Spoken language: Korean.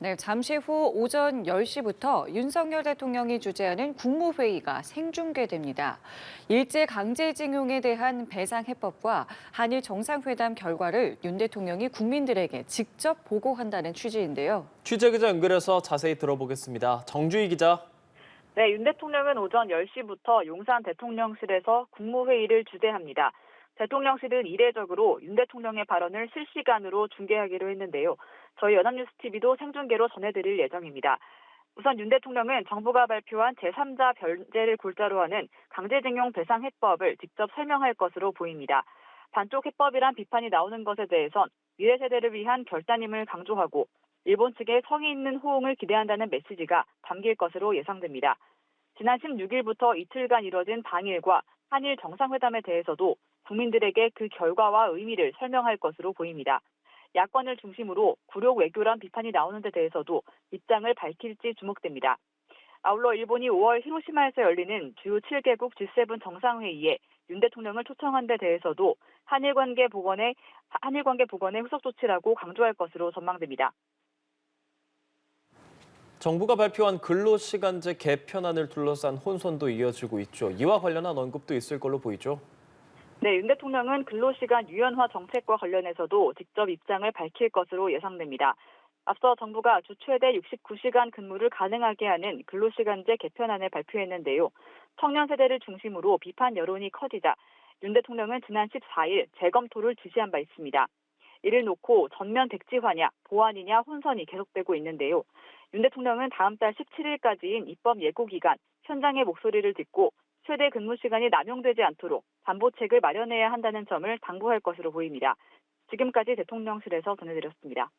네, 잠시 후 오전 10시부터 윤석열 대통령이 주재하는 국무회의가 생중계됩니다. 일제 강제징용에 대한 배상해법과 한일 정상회담 결과를 윤 대통령이 국민들에게 직접 보고한다는 취지인데요. 취재기자 연결해서 자세히 들어보겠습니다. 정주희 기자. 네, 윤 대통령은 오전 10시부터 용산 대통령실에서 국무회의를 주재합니다. 대통령실은 이례적으로 윤 대통령의 발언을 실시간으로 중계하기로 했는데요. 저희 연합뉴스TV도 생중계로 전해드릴 예정입니다. 우선 윤 대통령은 정부가 발표한 제3자 변제를 골자로 하는 강제징용 배상 해법을 직접 설명할 것으로 보입니다. 반쪽 해법이란 비판이 나오는 것에 대해선 미래 세대를 위한 결단임을 강조하고 일본 측의 성의 있는 호응을 기대한다는 메시지가 담길 것으로 예상됩니다. 지난 16일부터 이틀간 이뤄진 방일과 한일 정상회담에 대해서도 국민들에게 그 결과와 의미를 설명할 것으로 보입니다. 야권을 중심으로 굴욕 외교란 비판이 나오는 데 대해서도 입장을 밝힐지 주목됩니다. 아울러 일본이 5월 히로시마에서 열리는 주요 7개국 G7 정상회의에 윤 대통령을 초청한 데 대해서도 한일 관계 복원의 후속 조치라고 강조할 것으로 전망됩니다. 정부가 발표한 근로시간제 개편안을 둘러싼 혼선도 이어지고 있죠. 이와 관련한 언급도 있을 걸로 보이죠. 네, 윤 대통령은 근로시간 유연화 정책과 관련해서도 직접 입장을 밝힐 것으로 예상됩니다. 앞서 정부가 주 최대 69시간 근무를 가능하게 하는 근로시간제 개편안을 발표했는데요. 청년 세대를 중심으로 비판 여론이 커지자 윤 대통령은 지난 14일 재검토를 지시한 바 있습니다. 이를 놓고 전면 백지화냐, 보완이냐 혼선이 계속되고 있는데요. 윤 대통령은 다음 달 17일까지인 입법 예고 기간 현장의 목소리를 듣고 최대 근무 시간이 남용되지 않도록 담보책을 마련해야 한다는 점을 당부할 것으로 보입니다. 지금까지 대통령실에서 전해드렸습니다.